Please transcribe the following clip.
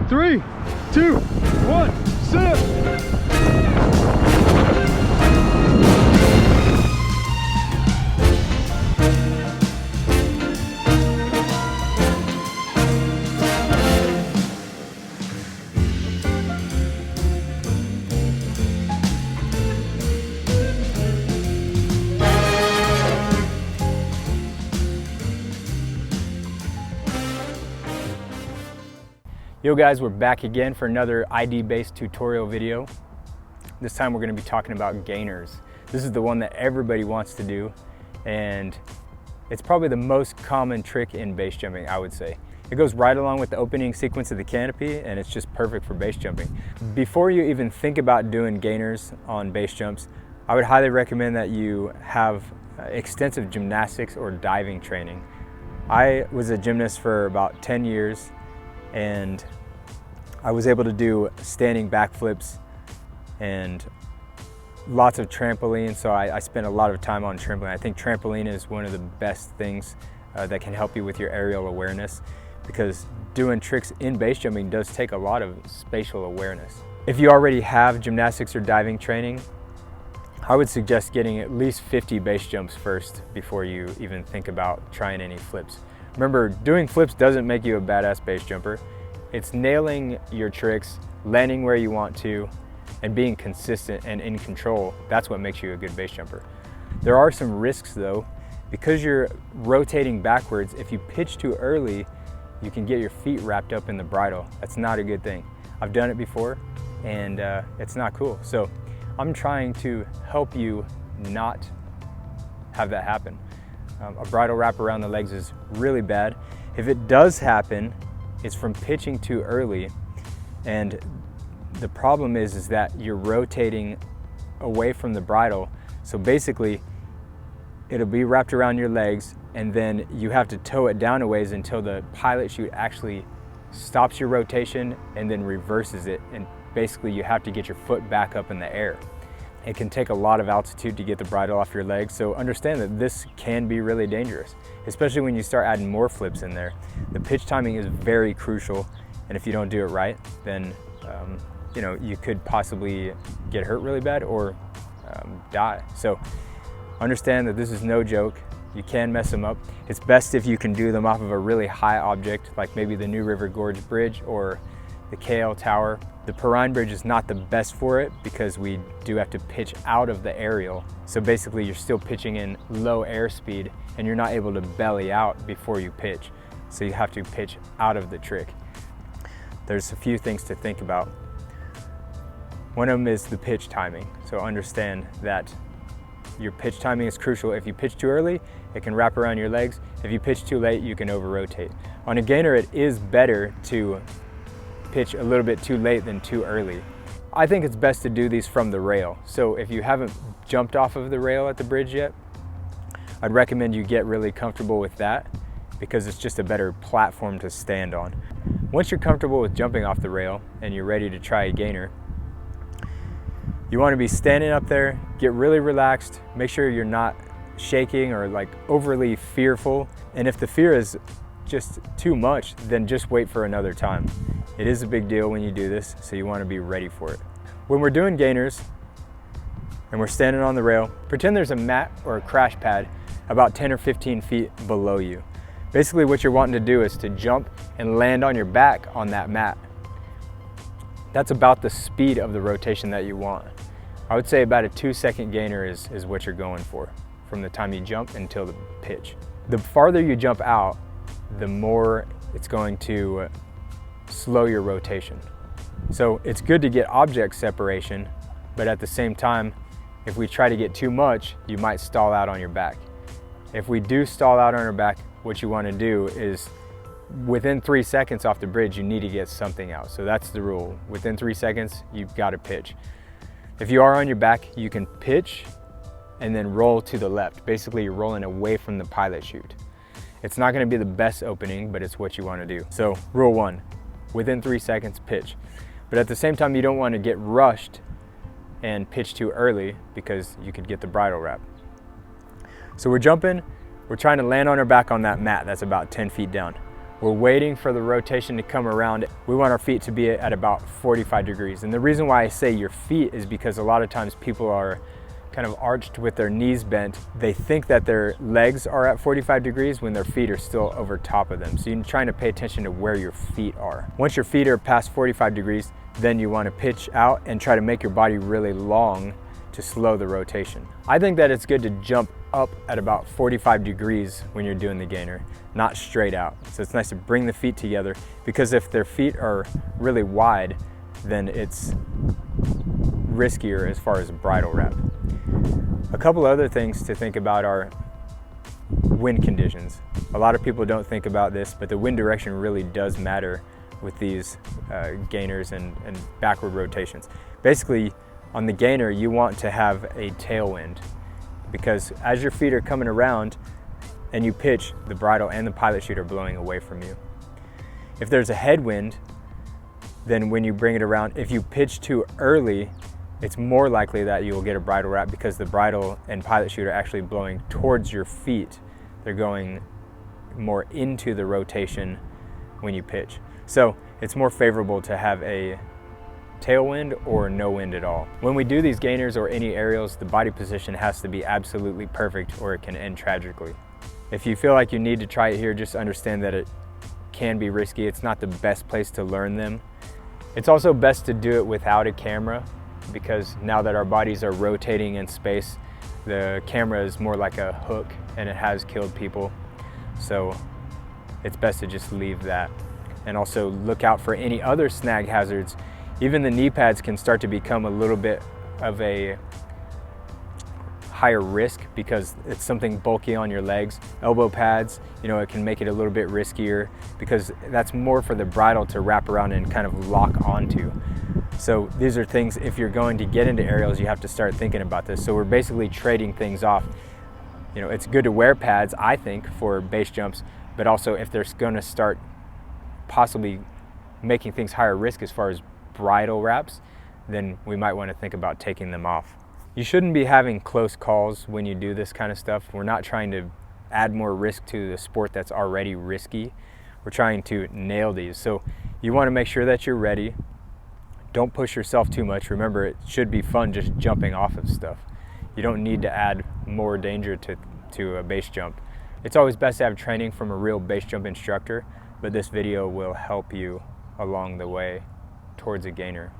3, 2, 1, sit up. Yo guys, we're back again for another ID-based tutorial video. This time we're going to be talking about gainers. This is the one that everybody wants to do, and it's probably the most common trick in base jumping, I would say. It goes right along with the opening sequence of the canopy, and it's just perfect for base jumping. Before you even think about doing gainers on base jumps, I would highly recommend that you have extensive gymnastics or diving training. I was a gymnast for about 10 years, and I was able to do standing backflips and lots of trampoline, so I spent a lot of time on trampoline. I think trampoline is one of the best things that can help you with your aerial awareness, because doing tricks in base jumping does take a lot of spatial awareness. If you already have gymnastics or diving training, I would suggest getting at least 50 base jumps first before you even think about trying any flips. Remember, doing flips doesn't make you a badass base jumper. It's nailing your tricks, landing where you want to, and being consistent and in control. That's what makes you a good base jumper. There are some risks though. Because you're rotating backwards, if you pitch too early, you can get your feet wrapped up in the bridle. That's not a good thing. I've done it before, and it's not cool. So I'm trying to help you not have that happen. A bridle wrap around the legs is really bad. If it does happen, it's from pitching too early, and the problem is that you're rotating away from the bridle. So basically, it'll be wrapped around your legs, and then you have to tow it down a ways until the pilot chute actually stops your rotation and then reverses it, and basically you have to get your foot back up in the air. It can take a lot of altitude to get the bridle off your legs, so understand that this can be really dangerous, especially when you start adding more flips in there. The pitch timing is very crucial, and if you don't do it right, then you could possibly get hurt really bad or die. So understand that this is no joke. You can mess them up. It's best if you can do them off of a really high object, like maybe the New River Gorge Bridge or the KL Tower. The Perrine Bridge is not the best for it because we do have to pitch out of the aerial. So basically you're still pitching in low airspeed and you're not able to belly out before you pitch. So you have to pitch out of the trick. There's a few things to think about. One of them is the pitch timing. So understand that your pitch timing is crucial. If you pitch too early, it can wrap around your legs. If you pitch too late, you can over-rotate. On a gainer, it is better to pitch a little bit too late than too early. I think it's best to do these from the rail. So if you haven't jumped off of the rail at the bridge yet, I'd recommend you get really comfortable with that, because it's just a better platform to stand on. Once you're comfortable with jumping off the rail and you're ready to try a gainer, you want to be standing up there, get really relaxed, make sure you're not shaking or like overly fearful. And if the fear is just too much, then just wait for another time. It is a big deal when you do this, so you want to be ready for it. When we're doing gainers and we're standing on the rail, pretend there's a mat or a crash pad about 10 or 15 feet below you. Basically what you're wanting to do is to jump and land on your back on that mat. That's about the speed of the rotation that you want. I would say about a 2-second gainer is what you're going for from the time you jump until the pitch. The farther you jump out, the more it's going to slow your rotation. So it's good to get object separation, but at the same time, if we try to get too much, you might stall out on your back. If we do stall out on our back, what you want to do is within 3 seconds off the bridge, you need to get something out. So that's the rule. Within 3 seconds, you've got to pitch. If you are on your back, you can pitch and then roll to the left. Basically, you're rolling away from the pilot chute. It's not going to be the best opening, but it's what you want to do. So rule 1, within 3 seconds, pitch. But at the same time, you don't want to get rushed and pitch too early because you could get the bridle wrap. So we're jumping, we're trying to land on our back on that mat that's about 10 feet down. We're waiting for the rotation to come around. We want our feet to be at about 45 degrees. And the reason why I say your feet is because a lot of times people are kind of arched with their knees bent. They think that their legs are at 45 degrees when their feet are still over top of them. So you're trying to pay attention to where your feet are. Once your feet are past 45 degrees, then you want to pitch out and try to make your body really long to slow the rotation. I think that it's good to jump up at about 45 degrees when you're doing the gainer, not straight out. So it's nice to bring the feet together, because if their feet are really wide, then it's riskier as far as a bridle wrap. A couple other things to think about are wind conditions. A lot of people don't think about this, but the wind direction really does matter with these gainers and backward rotations. Basically, on the gainer, you want to have a tailwind, because as your feet are coming around and you pitch, the bridle and the pilot chute are blowing away from you. If there's a headwind, then when you bring it around, if you pitch too early, it's more likely that you'll get a bridle wrap, because the bridle and pilot chute are actually blowing towards your feet. They're going more into the rotation when you pitch. So it's more favorable to have a tailwind or no wind at all. When we do these gainers or any aerials, the body position has to be absolutely perfect or it can end tragically. If you feel like you need to try it here, just understand that it can be risky. It's not the best place to learn them. It's also best to do it without a camera, because now that our bodies are rotating in space, the camera is more like a hook and it has killed people. So it's best to just leave that. And also look out for any other snag hazards. Even the knee pads can start to become a little bit of a higher risk because it's something bulky on your legs. Elbow pads, it can make it a little bit riskier, because that's more for the bridle to wrap around and kind of lock onto. So these are things, if you're going to get into aerials, you have to start thinking about this. So we're basically trading things off. It's good to wear pads, I think, for base jumps, but also if they're going to start possibly making things higher risk as far as bridle wraps, then we might want to think about taking them off. You shouldn't be having close calls when you do this kind of stuff. We're not trying to add more risk to the sport that's already risky. We're trying to nail these. So you want to make sure that you're ready. Don't push yourself too much. Remember, it should be fun just jumping off of stuff. You don't need to add more danger to a base jump. It's always best to have training from a real base jump instructor, but this video will help you along the way towards a gainer.